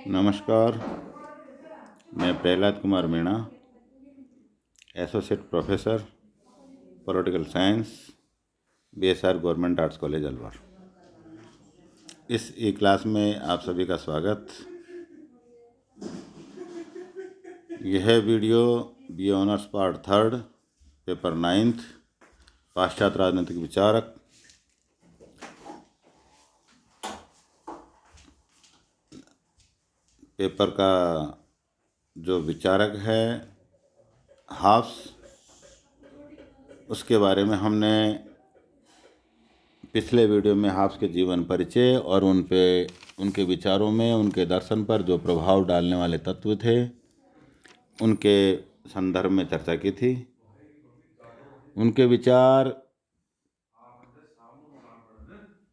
नमस्कार। मैं Prahlad Kumar Meena, associate professor political science, BSR government arts college Alwar. इस ई क्लास में आप सभी का स्वागत। यह video B honours part 3 paper 9 पाश्चात्य राजनीतिक विचारक पेपर का जो विचारक है हाफ्स, उसके बारे में हमने पिछले वीडियो में हाफ्स के जीवन परिचय और उनके विचारों में उनके दर्शन पर जो प्रभाव डालने वाले तत्व थे उनके संदर्भ में चर्चा की थी। उनके विचार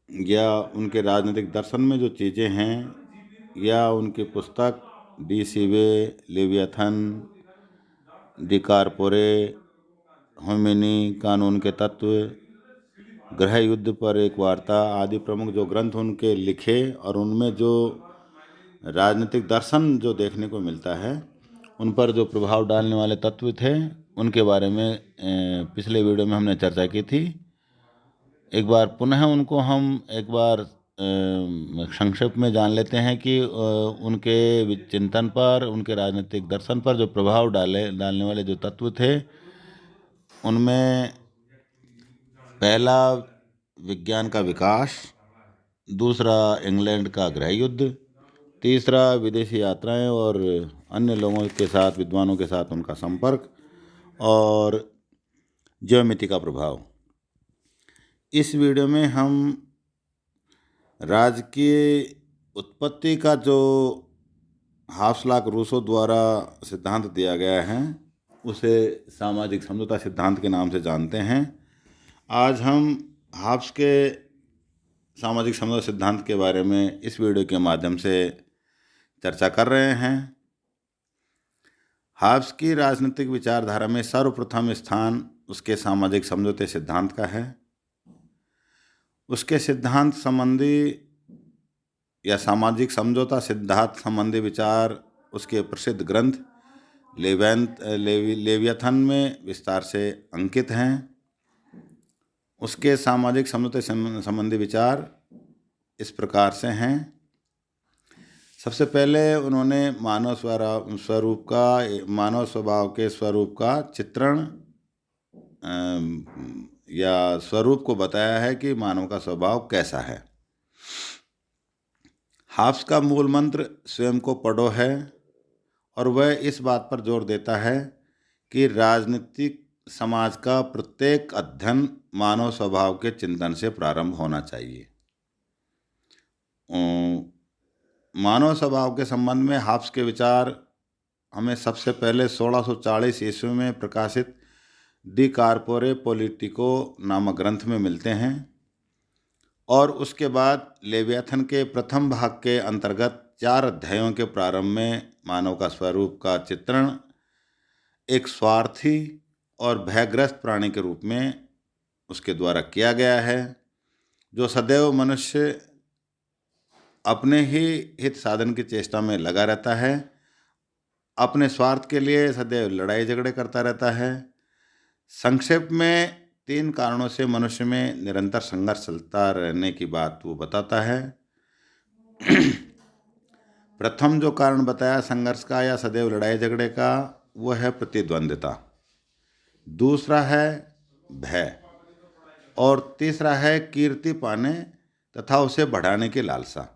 या उनके राजनीतिक दर्शन में जो चीज़ें हैं या उनकी पुस्तक डी सीवे, लेवियाथन, डी कार्पोरे, होमिनी, कानून के तत्व, गृह युद्ध पर एक वार्ता आदि प्रमुख जो ग्रंथ उनके लिखे और उनमें जो राजनीतिक दर्शन जो देखने को मिलता है उन पर जो प्रभाव डालने वाले तत्व थे उनके बारे में पिछले वीडियो में हमने चर्चा की थी। एक बार पुनः उनको हम एक बार संक्षेप में जान लेते हैं कि उनके चिंतन पर, उनके राजनीतिक दर्शन पर जो प्रभाव डालने वाले जो तत्व थे उनमें पहला विज्ञान का विकास, दूसरा इंग्लैंड का गृह युद्ध, तीसरा विदेशी यात्राएं और अन्य लोगों के साथ, विद्वानों के साथ उनका संपर्क और ज्योमिति का प्रभाव। इस वीडियो में हम राजकीय उत्पत्ति का जो हाफस्लाक रूसो द्वारा सिद्धांत दिया गया है उसे सामाजिक समझौता सिद्धांत के नाम से जानते हैं। आज हम हाफ्स के सामाजिक समझौता सिद्धांत के बारे में इस वीडियो के माध्यम से चर्चा कर रहे हैं। हाफ्स की राजनीतिक विचारधारा में सर्वप्रथम स्थान उसके सामाजिक समझौते सिद्धांत का है। उसके सिद्धांत संबंधी या सामाजिक समझौता सिद्धांत संबंधी विचार उसके प्रसिद्ध ग्रंथ लेवियाथन में विस्तार से अंकित हैं। उसके सामाजिक समझौते संबंधी विचार इस प्रकार से हैं। सबसे पहले उन्होंने मानव स्वभाव के स्वरूप का चित्रण या स्वरूप को बताया है कि मानव का स्वभाव कैसा है। हाफ्स का मूल मंत्र स्वयं को पढ़ो है और वह इस बात पर जोर देता है कि राजनीतिक समाज का प्रत्येक अध्ययन मानव स्वभाव के चिंतन से प्रारंभ होना चाहिए। मानव स्वभाव के संबंध में हाफ्स के विचार हमें सबसे पहले 1640 ईस्वी में प्रकाशित डी कार्पोरे पॉलिटिको नामक ग्रंथ में मिलते हैं और उसके बाद लेवियाथन के प्रथम भाग के अंतर्गत 4 अध्यायों के प्रारंभ में मानव का स्वरूप का चित्रण एक स्वार्थी और भयग्रस्त प्राणी के रूप में उसके द्वारा किया गया है, जो सदैव मनुष्य अपने ही हित साधन की चेष्टा में लगा रहता है, अपने स्वार्थ के लिए सदैव लड़ाई झगड़े करता रहता है। संक्षेप में 3 कारणों से मनुष्य में निरंतर संघर्ष चलता रहने की बात वो बताता है। प्रथम जो कारण बताया संघर्ष का या सदैव लड़ाई झगड़े का, वो है प्रतिद्वंद्विता, दूसरा है भय और तीसरा है कीर्ति पाने तथा उसे बढ़ाने की लालसा।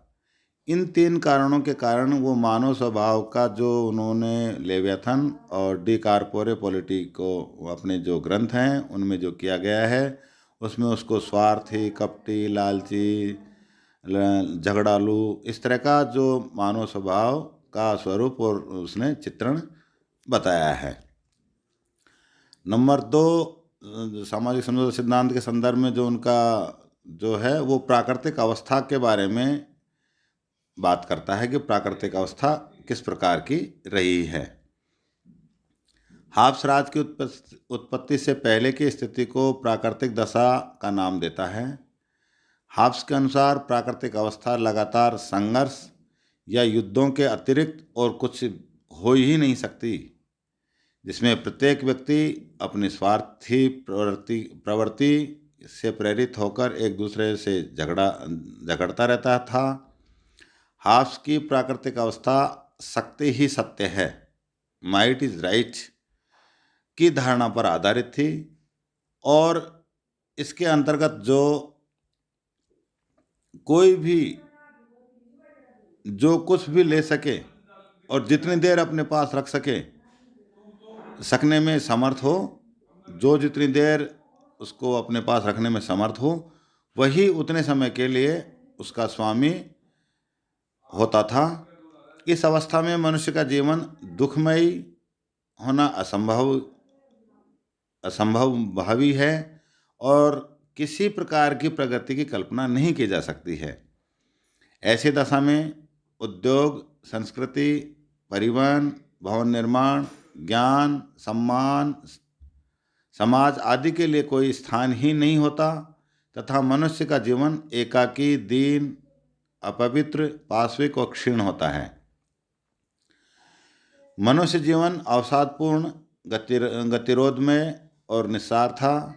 इन 3 कारणों के कारण वो मानव स्वभाव का जो उन्होंने लेवियाथन और डी कार्पोरे पॉलिटिको अपने जो ग्रंथ हैं उनमें जो किया गया है उसमें उसको स्वार्थी, कपटी, लालची, झगड़ालू, इस तरह का जो मानव स्वभाव का स्वरूप और उसने चित्रण बताया है। नंबर 2, सामाजिक समझौता सिद्धांत के संदर्भ में जो उनका जो है वो प्राकृतिक अवस्था के बारे में बात करता है कि प्राकृतिक अवस्था किस प्रकार की रही है। हाफ्स राज की उत्पत्ति से पहले की स्थिति को प्राकृतिक दशा का नाम देता है। हाफ्स के अनुसार प्राकृतिक अवस्था लगातार संघर्ष या युद्धों के अतिरिक्त और कुछ हो ही नहीं सकती, जिसमें प्रत्येक व्यक्ति अपनी स्वार्थी प्रवृत्ति से प्रेरित होकर एक दूसरे से झगड़ता रहता था। हाफ्स की प्राकृतिक अवस्था सत्य ही सत्य है, माइट इज राइट की धारणा पर आधारित थी, और इसके अंतर्गत कोई भी जो कुछ भी ले सके और जितनी देर अपने पास रख सकने में समर्थ हो, जो जितनी देर उसको अपने पास रखने में समर्थ हो, वही उतने समय के लिए उसका स्वामी होता था। इस अवस्था में मनुष्य का जीवन दुखमयी होना असंभव भावी है और किसी प्रकार की प्रगति की कल्पना नहीं की जा सकती है। ऐसी दशा में उद्योग, संस्कृति, परिवहन, भवन निर्माण, ज्ञान, सम्मान, समाज आदि के लिए कोई स्थान ही नहीं होता तथा मनुष्य का जीवन एकाकी, दीन, अपवित्र, पाश्विक और क्षीण होता है। मनुष्य जीवन अवसादपूर्ण, गतिरोध में और निस्सार था।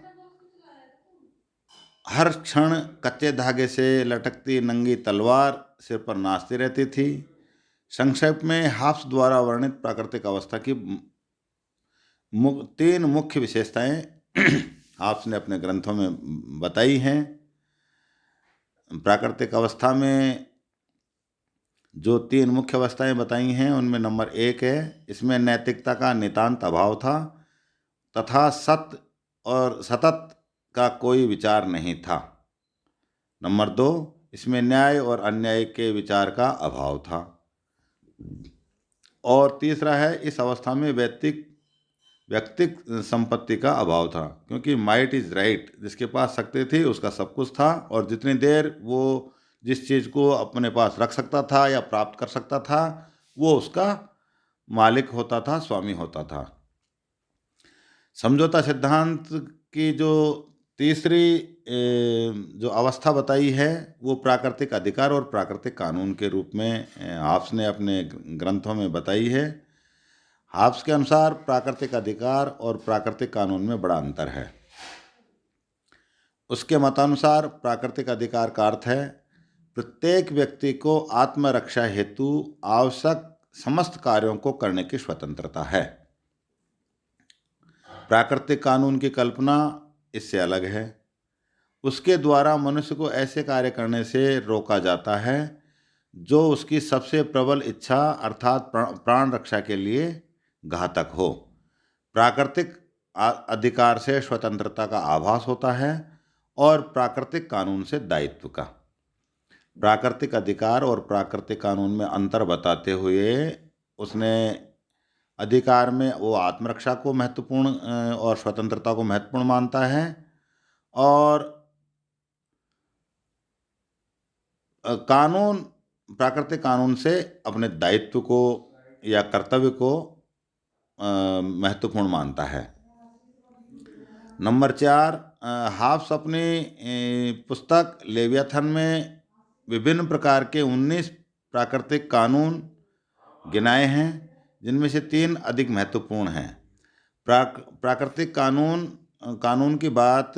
हर क्षण कच्चे धागे से लटकती नंगी तलवार सिर पर नाचती रहती थी। संक्षेप में हाफ्स द्वारा वर्णित प्राकृतिक अवस्था की 3 मुख्य विशेषताएं हाफ्स ने अपने ग्रंथों में बताई हैं। प्राकृतिक अवस्था में जो 3 मुख्य अवस्थाएं बताई हैं उनमें नंबर 1 है, इसमें नैतिकता का नितांत अभाव था तथा सत्य और सतत का कोई विचार नहीं था। नंबर 2, इसमें न्याय और अन्याय के विचार का अभाव था। और तीसरा है, इस अवस्था में व्यक्तिक संपत्ति का अभाव था, क्योंकि माइट इज राइट, जिसके पास शक्ति थी उसका सब कुछ था, और जितनी देर वो जिस चीज़ को अपने पास रख सकता था या प्राप्त कर सकता था वो उसका मालिक होता था, स्वामी होता था। समझौता सिद्धांत की जो तीसरी जो अवस्था बताई है वो प्राकृतिक अधिकार और प्राकृतिक कानून के रूप में हाफ्स ने अपने ग्रंथों में बताई है। हाफ्स के अनुसार प्राकृतिक अधिकार और प्राकृतिक कानून में बड़ा अंतर है। उसके मतानुसार प्राकृतिक अधिकार का अर्थ है प्रत्येक व्यक्ति को आत्मरक्षा हेतु आवश्यक समस्त कार्यों को करने की स्वतंत्रता है। प्राकृतिक कानून की कल्पना इससे अलग है। उसके द्वारा मनुष्य को ऐसे कार्य करने से रोका जाता है जो उसकी सबसे प्रबल इच्छा अर्थात प्राण रक्षा के लिए घातक हो। प्राकृतिक अधिकार से स्वतंत्रता का आभास होता है और प्राकृतिक कानून से दायित्व का। प्राकृतिक अधिकार और प्राकृतिक कानून में अंतर बताते हुए उसने अधिकार में वो आत्मरक्षा को महत्वपूर्ण और स्वतंत्रता को महत्वपूर्ण मानता है, और कानून प्राकृतिक कानून से अपने दायित्व को या कर्तव्य को महत्वपूर्ण मानता है। नंबर 4, हाफ्स अपनी पुस्तक लेवियाथन में विभिन्न प्रकार के 19 प्राकृतिक कानून गिनाए हैं, जिनमें से 3 अधिक महत्वपूर्ण हैं। प्राकृतिक कानून की बात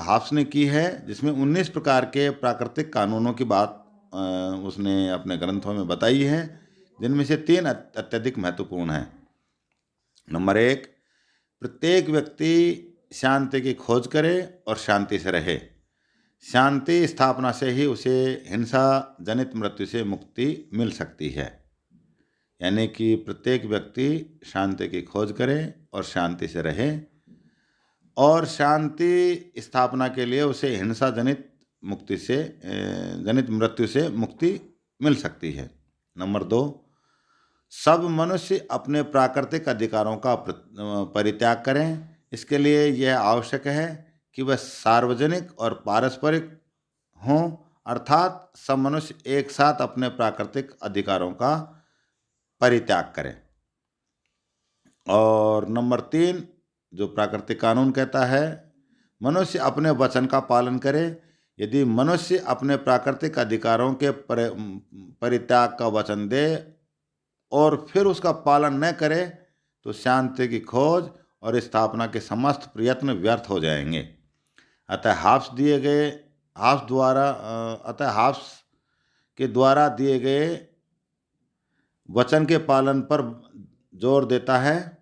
हाफ्स ने की है, जिसमें 19 प्रकार के प्राकृतिक कानूनों की बात उसने अपने ग्रंथों में बताई है, जिनमें से 3 अत्यधिक महत्वपूर्ण हैं। नंबर 1, प्रत्येक व्यक्ति शांति की खोज करे और शांति से रहे। शांति स्थापना से ही उसे हिंसा जनित मृत्यु से मुक्ति मिल सकती है। यानी कि प्रत्येक व्यक्ति शांति की खोज करे और शांति से रहे, और शांति स्थापना के लिए उसे हिंसा जनित मृत्यु से मुक्ति मिल सकती है। नंबर 2, सब मनुष्य अपने प्राकृतिक अधिकारों का परित्याग करें। इसके लिए यह आवश्यक है कि वह सार्वजनिक और पारस्परिक हों, अर्थात सब मनुष्य एक साथ अपने प्राकृतिक अधिकारों का परित्याग करें। और नंबर 3, जो प्राकृतिक कानून कहता है, मनुष्य अपने वचन का पालन करे, यदि मनुष्य अपने प्राकृतिक अधिकारों के परित्याग का वचन दे और फिर उसका पालन न करे तो शांति की खोज और स्थापना के समस्त प्रयत्न व्यर्थ हो जाएंगे। अतः हाफ्स के द्वारा दिए गए वचन के पालन पर जोर देता है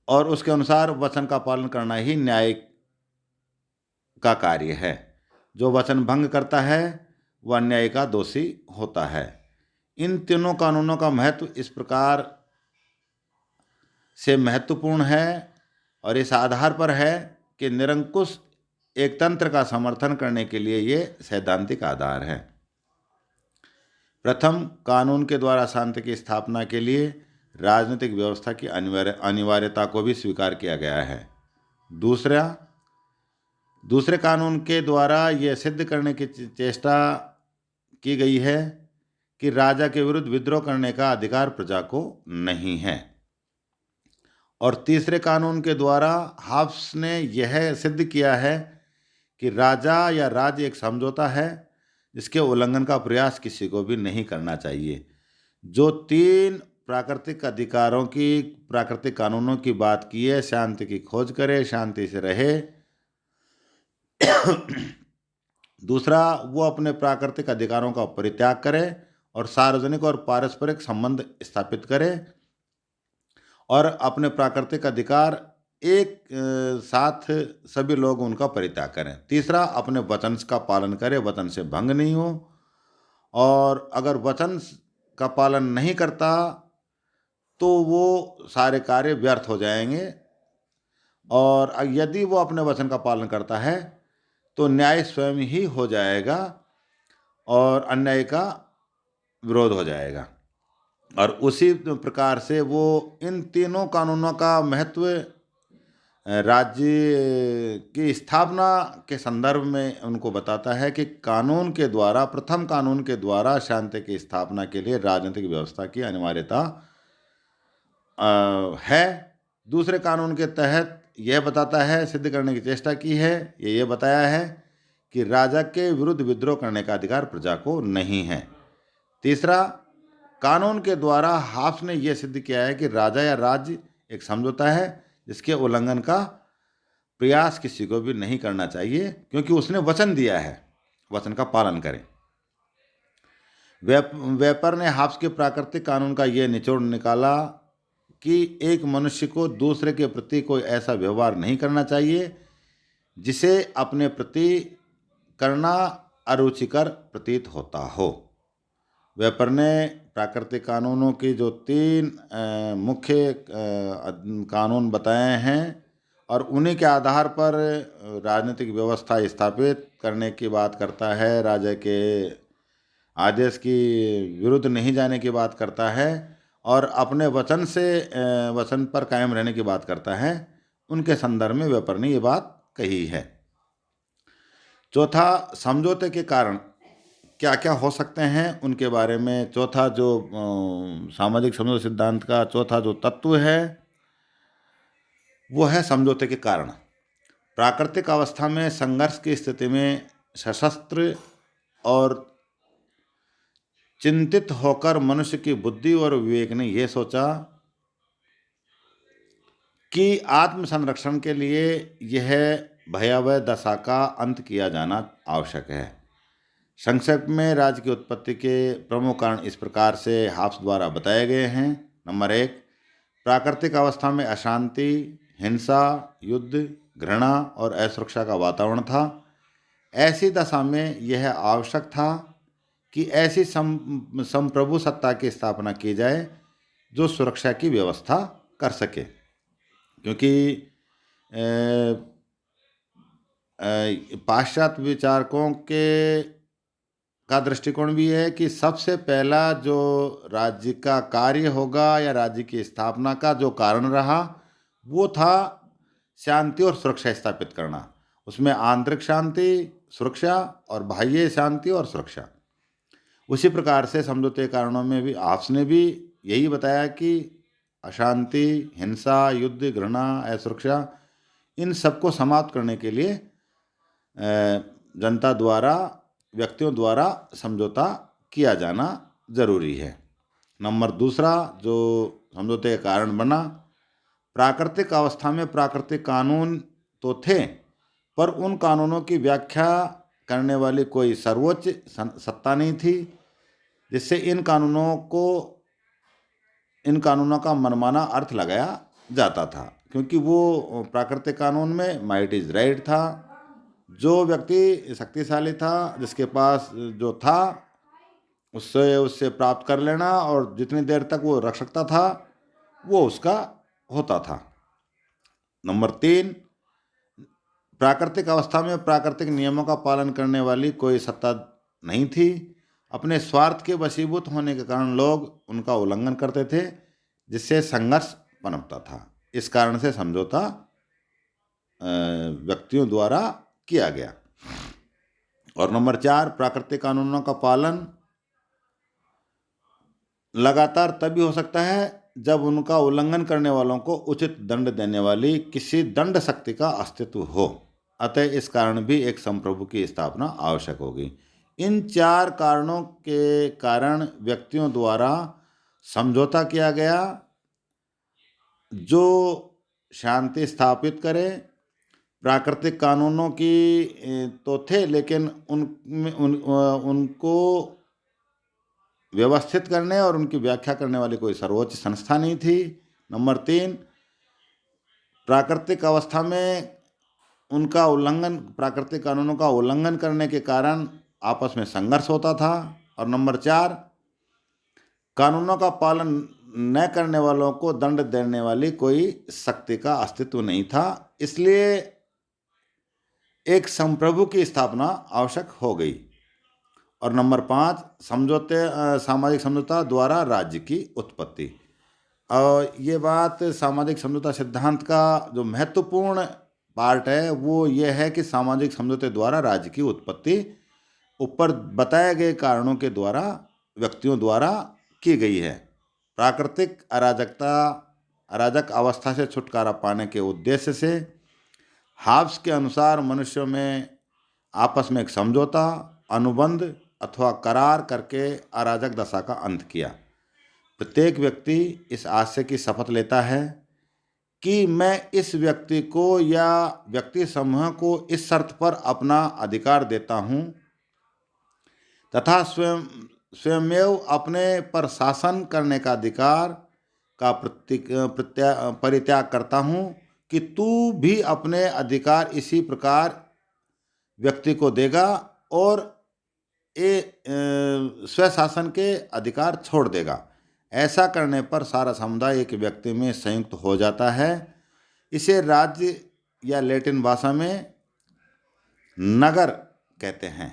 और उसके अनुसार वचन का पालन करना ही न्याय का कार्य है। जो वचन भंग करता है वह अन्याय का दोषी होता है। इन तीनों कानूनों का महत्व इस प्रकार से महत्वपूर्ण है और इस आधार पर है कि निरंकुश एक तंत्र का समर्थन करने के लिए ये सैद्धांतिक आधार है। प्रथम, कानून के द्वारा शांति की स्थापना के लिए राजनीतिक व्यवस्था की अनिवार्यता को भी स्वीकार किया गया है। दूसरे कानून के द्वारा यह सिद्ध करने की चेष्टा की गई है कि राजा के विरुद्ध विद्रोह करने का अधिकार प्रजा को नहीं है। और तीसरे कानून के द्वारा हाफ्स ने यह सिद्ध किया है कि राजा या राज्य एक समझौता है जिसके उल्लंघन का प्रयास किसी को भी नहीं करना चाहिए। जो तीन प्राकृतिक कानूनों की बात की है, शांति की खोज करे, शांति से रहे। दूसरा, वो अपने प्राकृतिक अधिकारों का परित्याग करे और सार्वजनिक और पारस्परिक संबंध स्थापित करे और अपने प्राकृतिक अधिकार एक साथ सभी लोग उनका परित्याग करें। तीसरा, अपने वचन का पालन करे, वचन से भंग नहीं हो, और अगर वचन का पालन नहीं करता तो वो सारे कार्य व्यर्थ हो जाएंगे, और यदि वो अपने वचन का पालन करता है तो न्याय स्वयं ही हो जाएगा और अन्याय का विरोध हो जाएगा। और उसी प्रकार से वो इन तीनों कानूनों का महत्व राज्य की स्थापना के संदर्भ में उनको बताता है कि प्रथम कानून के द्वारा शांति की स्थापना के लिए राजनीतिक व्यवस्था की अनिवार्यता है। दूसरे कानून के तहत यह बताता है, सिद्ध करने की चेष्टा की है, ये बताया है कि राजा के विरुद्ध विद्रोह करने का अधिकार प्रजा को नहीं है। तीसरा, कानून के द्वारा हाफ्स ने यह सिद्ध किया है कि राजा या राज्य एक समझौता है जिसके उल्लंघन का प्रयास किसी को भी नहीं करना चाहिए, क्योंकि उसने वचन दिया है, वचन का पालन करें। वेपर ने हाफ्स के प्राकृतिक कानून का यह निचोड़ निकाला कि एक मनुष्य को दूसरे के प्रति कोई ऐसा व्यवहार नहीं करना चाहिए जिसे अपने प्रति करना अरुचिकर प्रतीत होता हो। वेपर ने प्राकृतिक कानूनों की जो तीन मुख्य कानून बताए हैं और उन्हीं के आधार पर राजनीतिक व्यवस्था स्थापित करने की बात करता है, राजा के आदेश की विरुद्ध नहीं जाने की बात करता है और अपने वचन पर कायम रहने की बात करता है, उनके संदर्भ में वेपर ने ये बात कही है। चौथा, समझौते के कारण क्या क्या हो सकते हैं उनके बारे में चौथा जो सामाजिक समझौता सिद्धांत का चौथा जो तत्व है वो है समझौते के कारण। प्राकृतिक अवस्था में संघर्ष की स्थिति में सशस्त्र और चिंतित होकर मनुष्य की बुद्धि और विवेक ने यह सोचा कि आत्म संरक्षण के लिए यह भयावह दशा का अंत किया जाना आवश्यक है। संक्षेप में राज्य की उत्पत्ति के प्रमुख कारण इस प्रकार से हाफ्स द्वारा बताए गए हैं। नंबर 1, प्राकृतिक अवस्था में अशांति, हिंसा, युद्ध, घृणा और असुरक्षा का वातावरण था। ऐसी दशा में यह आवश्यक था कि ऐसी संप्रभु सत्ता की स्थापना की जाए जो सुरक्षा की व्यवस्था कर सके, क्योंकि पाश्चात्य विचारकों का दृष्टिकोण भी है कि सबसे पहला जो राज्य का कार्य होगा या राज्य की स्थापना का जो कारण रहा वो था शांति और सुरक्षा स्थापित करना। उसमें आंतरिक शांति, सुरक्षा और बाह्य शांति और सुरक्षा। उसी प्रकार से समझौते कारणों में भी हाफ्स ने भी यही बताया कि अशांति, हिंसा, युद्ध, घृणा, असुरक्षा इन सबको समाप्त करने के लिए जनता द्वारा, व्यक्तियों द्वारा समझौता किया जाना जरूरी है। नंबर दूसरा जो समझौते का कारण बना, प्राकृतिक अवस्था में प्राकृतिक कानून तो थे, पर उन कानूनों की व्याख्या करने वाली कोई सर्वोच्च सत्ता नहीं थी, जिससे इन कानूनों का मनमाना अर्थ लगाया जाता था। क्योंकि वो प्राकृतिक कानून में माइट इज राइट था। जो व्यक्ति शक्तिशाली था, जिसके पास जो था उससे प्राप्त कर लेना, और जितनी देर तक वो रख सकता था वो उसका होता था। नंबर 3, प्राकृतिक अवस्था में प्राकृतिक नियमों का पालन करने वाली कोई सत्ता नहीं थी। अपने स्वार्थ के वशीभूत होने के कारण लोग उनका उल्लंघन करते थे, जिससे संघर्ष पनपता था। इस कारण से समझौता व्यक्तियों द्वारा किया गया। और नंबर 4, प्राकृतिक कानूनों का पालन लगातार तभी हो सकता है जब उनका उल्लंघन करने वालों को उचित दंड देने वाली किसी दंड शक्ति का अस्तित्व हो। अतः इस कारण भी एक संप्रभु की स्थापना आवश्यक होगी। इन 4 कारणों के कारण व्यक्तियों द्वारा समझौता किया गया, जो शांति स्थापित करे। प्राकृतिक कानूनों की तो थे, लेकिन उनको व्यवस्थित करने और उनकी व्याख्या करने वाली कोई सर्वोच्च संस्था नहीं थी। नंबर 3, प्राकृतिक अवस्था में प्राकृतिक कानूनों का उल्लंघन करने के कारण आपस में संघर्ष होता था। और नंबर 4, कानूनों का पालन न करने वालों को दंड देने वाली कोई शक्ति का अस्तित्व नहीं था। इसलिए एक संप्रभु की स्थापना आवश्यक हो गई। और नंबर 5, सामाजिक समझौता द्वारा राज्य की उत्पत्ति। और ये बात सामाजिक समझौता सिद्धांत का जो महत्वपूर्ण पार्ट है वो ये है कि सामाजिक समझौते द्वारा राज्य की उत्पत्ति ऊपर बताए गए कारणों के द्वारा व्यक्तियों द्वारा की गई है। प्राकृतिक अराजक अवस्था से छुटकारा पाने के उद्देश्य से हाब्स के अनुसार मनुष्यों में आपस में एक समझौता, अनुबंध अथवा करार करके अराजक दशा का अंत किया। प्रत्येक व्यक्ति इस आशय की शपथ लेता है कि मैं इस व्यक्ति को या व्यक्ति समूह को इस शर्त पर अपना अधिकार देता हूँ तथा स्वयमेव अपने पर शासन करने का अधिकार का परित्याग करता हूँ कि तू भी अपने अधिकार इसी प्रकार व्यक्ति को देगा और स्वशासन के अधिकार छोड़ देगा। ऐसा करने पर सारा समुदाय एक व्यक्ति में संयुक्त हो जाता है। इसे राज्य या लैटिन भाषा में नगर कहते हैं।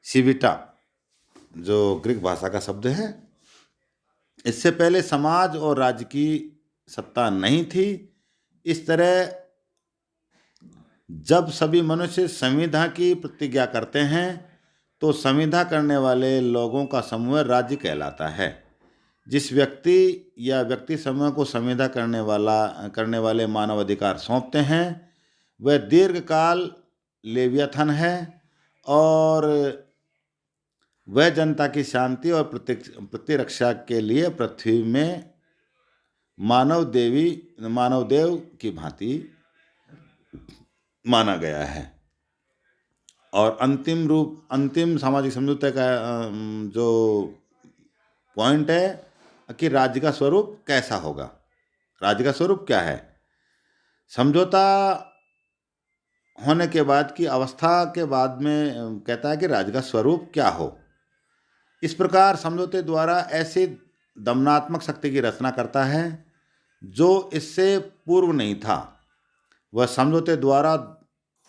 सिविटा जो ग्रीक भाषा का शब्द है। इससे पहले समाज और राज्य की सत्ता नहीं थी। इस तरह जब सभी मनुष्य संविधा की प्रतिज्ञा करते हैं तो संविधा करने वाले लोगों का समूह राज्य कहलाता है। जिस व्यक्ति या व्यक्ति समूह को संविधा करने वाले मानव अधिकार सौंपते हैं वह दीर्घकाल लेवियाथन है, और वह जनता की शांति और प्रतिरक्षा के लिए पृथ्वी में मानवदेव की भांति माना गया है। और अंतिम सामाजिक समझौते का जो पॉइंट है कि राज्य का स्वरूप कैसा होगा। राज्य का स्वरूप क्या है? समझौता होने के बाद की अवस्था के बाद में कहता है कि राज्य का स्वरूप क्या हो। इस प्रकार समझौते द्वारा ऐसी दमनात्मक शक्ति की रचना करता है जो इससे पूर्व नहीं था। वह समझौते द्वारा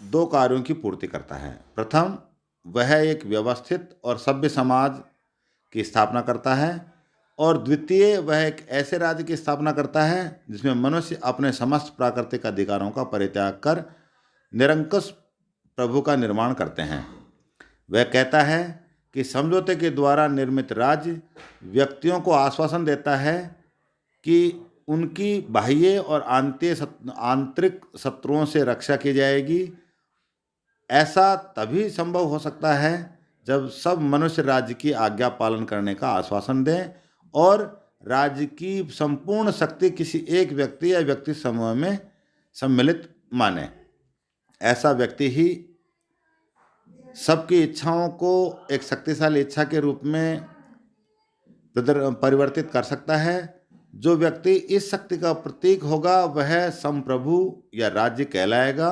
2 कार्यों की पूर्ति करता है। प्रथम, वह एक व्यवस्थित और सभ्य समाज की स्थापना करता है, और द्वितीय, वह एक ऐसे राज्य की स्थापना करता है जिसमें मनुष्य अपने समस्त प्राकृतिक अधिकारों का परित्याग कर निरंकुश प्रभु का निर्माण करते हैं। वह कहता है कि समझौते के द्वारा निर्मित राज्य व्यक्तियों को आश्वासन देता है कि उनकी बाह्य और आंतरिक शत्रुओं से रक्षा की जाएगी। ऐसा तभी संभव हो सकता है जब सब मनुष्य राज्य की आज्ञा पालन करने का आश्वासन दें और राज्य की संपूर्ण शक्ति किसी एक व्यक्ति या व्यक्ति समूह में सम्मिलित माने। ऐसा व्यक्ति ही सबकी इच्छाओं को एक शक्तिशाली इच्छा के रूप में परिवर्तित कर सकता है। जो व्यक्ति इस शक्ति का प्रतीक होगा वह संप्रभु या राज्य कहलाएगा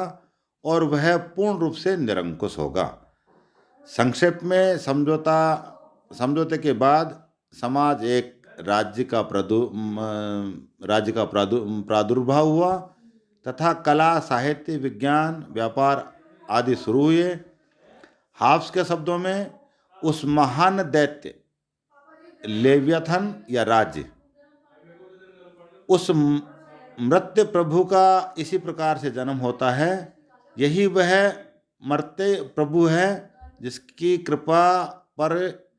और वह पूर्ण रूप से निरंकुश होगा। संक्षेप में समझौते के बाद समाज एक राज्य का प्रादुर्भाव हुआ तथा कला, साहित्य, विज्ञान, व्यापार आदि शुरू हुए। हाब्स के शब्दों में उस महान दैत्य लेवियाथन या राज्य, उस मर्त्य प्रभु का इसी प्रकार से जन्म होता है। यही वह मर्त्य प्रभु है जिसकी कृपा पर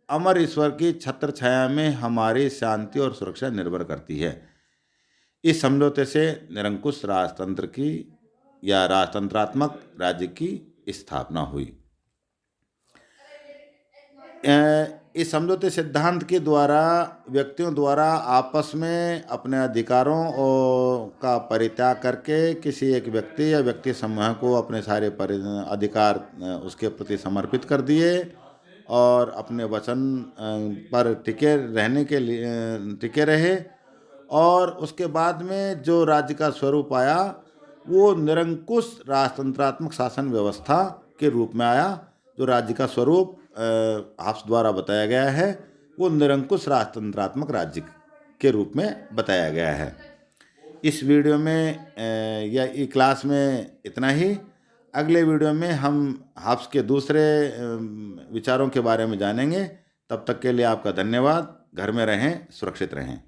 अमर ईश्वर की छत्र छाया में हमारी शांति और सुरक्षा निर्भर करती है। इस समझौते से निरंकुश राजतंत्र की या राजतंत्रात्मक राज्य की स्थापना हुई। इस समझौते सिद्धांत के द्वारा व्यक्तियों द्वारा आपस में अपने अधिकारों का परित्याग करके किसी एक व्यक्ति या व्यक्ति समूह को अपने सारे अधिकार उसके प्रति समर्पित कर दिए और अपने वचन पर टिके रहे और उसके बाद में जो राज्य का स्वरूप आया वो निरंकुश राजतंत्रात्मक शासन व्यवस्था के रूप में आया। जो राज्य का स्वरूप हाब्स द्वारा बताया गया है वो निरंकुश राजतंत्रात्मक राज्य के रूप में बताया गया है। इस वीडियो में या क्लास में इतना ही। अगले वीडियो में हम हाब्स के दूसरे विचारों के बारे में जानेंगे। तब तक के लिए आपका धन्यवाद। घर में रहें, सुरक्षित रहें।